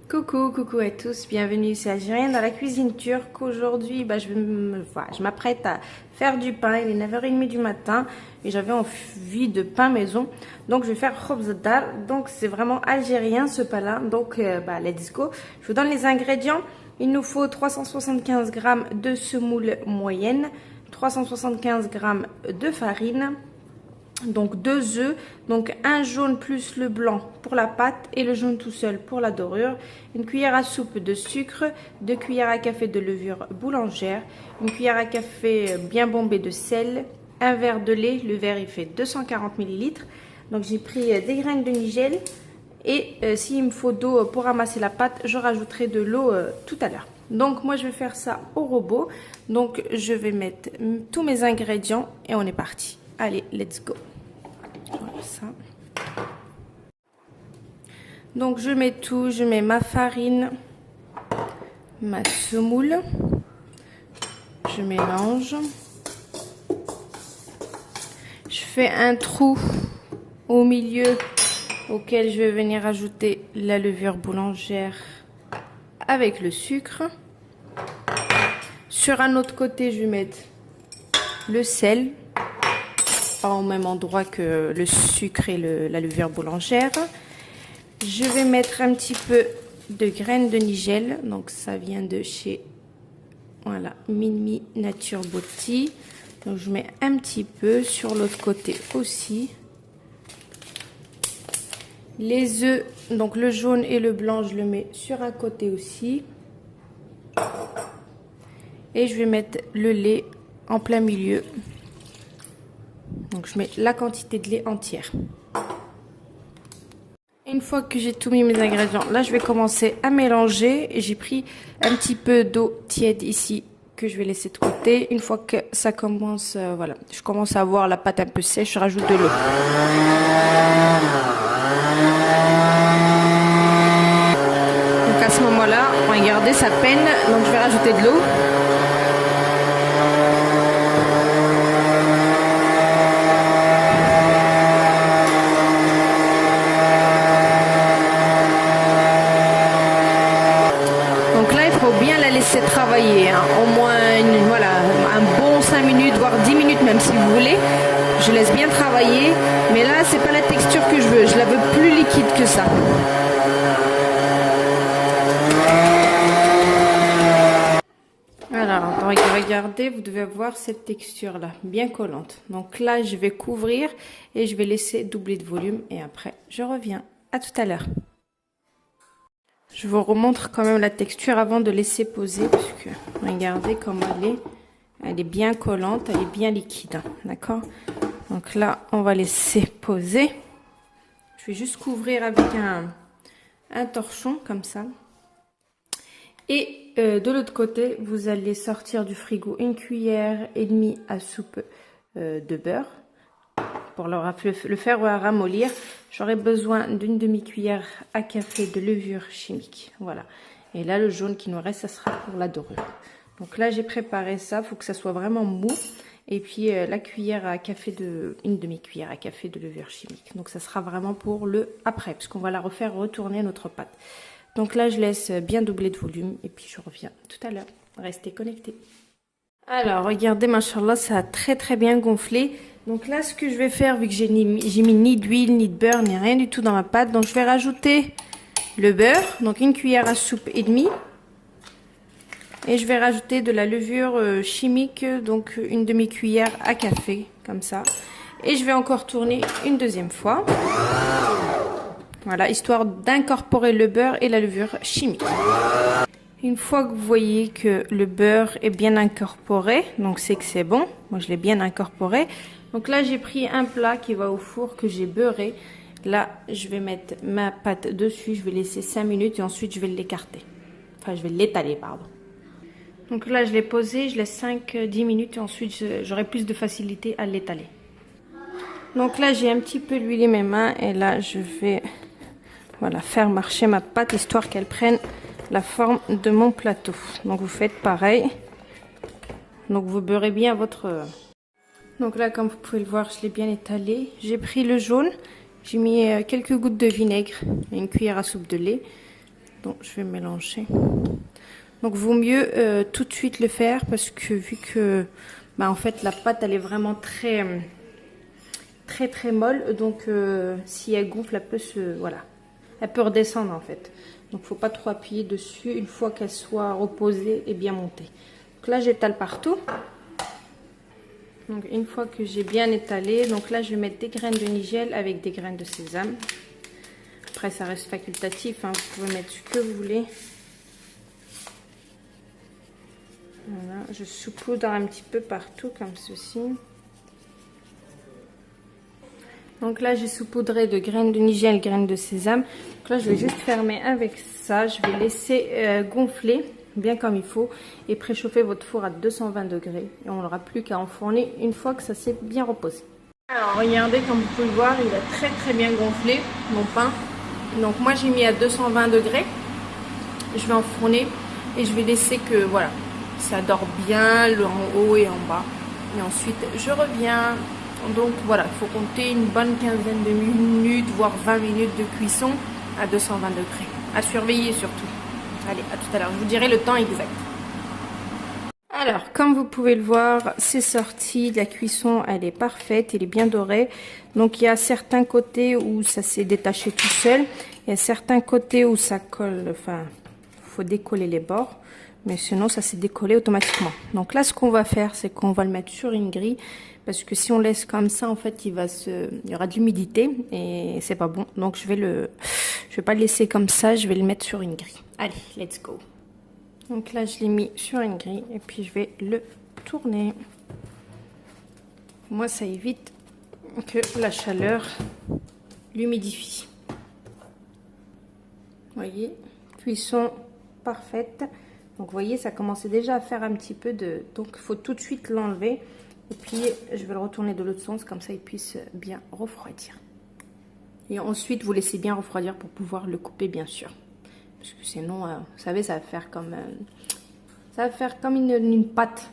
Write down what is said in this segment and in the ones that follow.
Coucou à tous, bienvenue ici Algérienne dans la cuisine turque. Aujourd'hui, je m'apprête à faire du pain. Il est 9h30 du matin et j'avais envie de pain maison. Donc je vais faire khobz dar. Donc c'est vraiment algérien ce pain-là. Donc let's go. Je vous donne les ingrédients. Il nous faut 375 g de semoule moyenne, 375 g de farine. Donc 2 œufs, donc un jaune plus le blanc pour la pâte et le jaune tout seul pour la dorure, une cuillère à soupe de sucre, 2 cuillères à café de levure boulangère, une cuillère à café bien bombée de sel, un verre de lait, le verre il fait 240 ml. Donc j'ai pris des graines de nigel et s'il me faut d'eau pour ramasser la pâte, je rajouterai de l'eau tout à l'heure. Donc moi je vais faire ça au robot, donc je vais mettre tous mes ingrédients et on est parti. Allez, let's go. Voilà ça. Donc je mets tout, je mets ma farine, ma semoule, je mélange. Je fais un trou au milieu auquel je vais venir ajouter la levure boulangère avec le sucre. Sur un autre côté, je vais mettre le sel. Au même endroit que le sucre et la levure boulangère. Je vais mettre un petit peu de graines de nigel, donc ça vient de chez Mimi Nature Beauty. Donc je mets un petit peu sur l'autre côté aussi. Les œufs, donc le jaune et le blanc, je le mets sur un côté aussi. Et je vais mettre le lait en plein milieu. Donc je mets la quantité de lait entière. Une fois que j'ai tout mis mes ingrédients, là je vais commencer à mélanger. J'ai pris un petit peu d'eau tiède ici que je vais laisser de côté. Une fois que ça commence, je commence à voir la pâte un peu sèche, je rajoute de l'eau. Donc à ce moment-là, regardez, ça peine, donc je vais rajouter de l'eau. Bien la laisser travailler, hein. Au moins un bon 5 minutes, voire 10 minutes même si vous voulez. Je laisse bien travailler, mais là c'est pas la texture que je veux, je la veux plus liquide que ça. Alors regardez, vous devez voir cette texture là, bien collante. Donc là je vais couvrir et je vais laisser doubler de volume et après je reviens. À tout à l'heure. Je vous remontre quand même la texture avant de laisser poser, parce que regardez comment elle est bien collante, elle est bien liquide, d'accord? Donc là, on va laisser poser. Je vais juste couvrir avec un torchon comme ça. Et de l'autre côté, vous allez sortir du frigo une cuillère et demie à soupe de beurre. Pour le faire ramollir, j'aurai besoin d'une demi-cuillère à café de levure chimique. Voilà. Et là, le jaune qui nous reste, ça sera pour la dorure. Donc là, j'ai préparé ça. Il faut que ça soit vraiment mou. Et puis, la cuillère à café une demi-cuillère à café de levure chimique. Donc, ça sera vraiment pour le après, puisqu'on va la refaire retourner notre pâte. Donc là, je laisse bien doubler de volume. Et puis, je reviens tout à l'heure. Restez connectés. Alors, regardez, machallah, ça a très bien gonflé. Donc là, ce que je vais faire, vu que j'ai mis ni d'huile, ni de beurre, ni rien du tout dans ma pâte, donc je vais rajouter le beurre, donc une cuillère à soupe et demie. Et je vais rajouter de la levure chimique, donc une demi-cuillère à café, comme ça. Et je vais encore tourner une deuxième fois. Voilà, histoire d'incorporer le beurre et la levure chimique. Une fois que vous voyez que le beurre est bien incorporé, donc c'est que c'est bon. Moi, je l'ai bien incorporé. Donc là, j'ai pris un plat qui va au four que j'ai beurré. Là, je vais mettre ma pâte dessus. Je vais laisser 5 minutes et ensuite, je vais l'écarter. Enfin, je vais l'étaler, pardon. Donc là, je l'ai posé. Je laisse 5-10 minutes et ensuite, j'aurai plus de facilité à l'étaler. Donc là, j'ai un petit peu huilé mes mains et là, je vais faire marcher ma pâte histoire qu'elle prenne la forme de mon plateau. Donc vous faites pareil. Donc vous beurrez bien votre... Donc là, comme vous pouvez le voir, je l'ai bien étalé. J'ai pris le jaune, j'ai mis quelques gouttes de vinaigre et une cuillère à soupe de lait. Donc je vais mélanger. Donc vaut mieux tout de suite le faire parce que vu que bah, en fait la pâte elle est vraiment très molle, donc si elle gonfle, elle peut voilà, elle peut redescendre en fait. Donc faut pas trop appuyer dessus une fois qu'elle soit reposée et bien montée. Donc là j'étale partout. Donc une fois que j'ai bien étalé, donc là je vais mettre des graines de nigel avec des graines de sésame. Après ça reste facultatif, hein, vous pouvez mettre ce que vous voulez. Voilà, je saupoudre un petit peu partout comme ceci. Donc là j'ai saupoudré de graines de nigel, graines de sésame. Donc là je vais juste fermer avec ça, je vais laisser gonfler bien comme il faut et préchauffer votre four à 220 degrés. Et on n'aura plus qu'à enfourner une fois que ça s'est bien reposé. Alors regardez, comme vous pouvez le voir, il a très bien gonflé mon pain. Donc moi j'ai mis à 220 degrés. Je vais enfourner et je vais laisser que voilà, ça dort bien le en haut et en bas. Et ensuite je reviens. Donc voilà, il faut compter une bonne quinzaine de minutes, voire 20 minutes de cuisson à 220 degrés. À surveiller surtout. Allez, à tout à l'heure, je vous dirai le temps exact. Alors, comme vous pouvez le voir, c'est sorti, la cuisson, elle est parfaite, elle est bien dorée. Donc, il y a certains côtés où ça s'est détaché tout seul. Il y a certains côtés où ça colle, enfin, il faut décoller les bords. Mais sinon, ça s'est décollé automatiquement. Donc là, ce qu'on va faire, c'est qu'on va le mettre sur une grille. Parce que si on laisse comme ça, en fait, il y aura de l'humidité et c'est pas bon. Donc, je vais pas le laisser comme ça, je vais le mettre sur une grille. Allez, let's go. Donc là, je l'ai mis sur une grille et puis je vais le tourner. Moi, ça évite que la chaleur l'humidifie. Vous voyez, cuisson parfaite. Donc, vous voyez, ça commençait déjà à faire un petit peu de... Donc, il faut tout de suite l'enlever. Et puis, je vais le retourner de l'autre sens, comme ça, il puisse bien refroidir. Et ensuite, vous laissez bien refroidir pour pouvoir le couper, bien sûr. Parce que sinon, vous savez, ça va faire comme une pâte.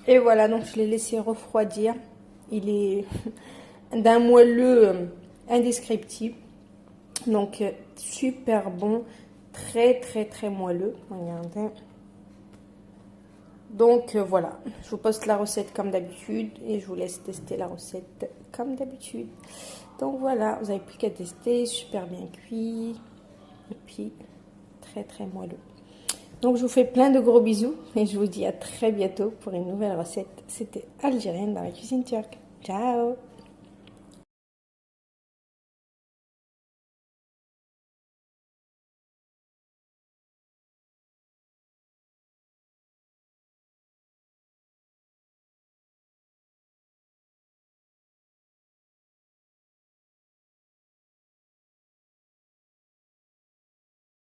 Et voilà, donc je l'ai laissé refroidir. Il est d'un moelleux indescriptible. Donc, super bon. Très moelleux. Regardez. Donc, voilà. Je vous poste la recette comme d'habitude. Et je vous laisse tester la recette comme d'habitude. Donc, voilà. Vous n'avez plus qu'à tester. Super bien cuit. Et puis, très moelleux. Donc, je vous fais plein de gros bisous. Et je vous dis à très bientôt pour une nouvelle recette. C'était Algérienne dans la cuisine turque. Ciao!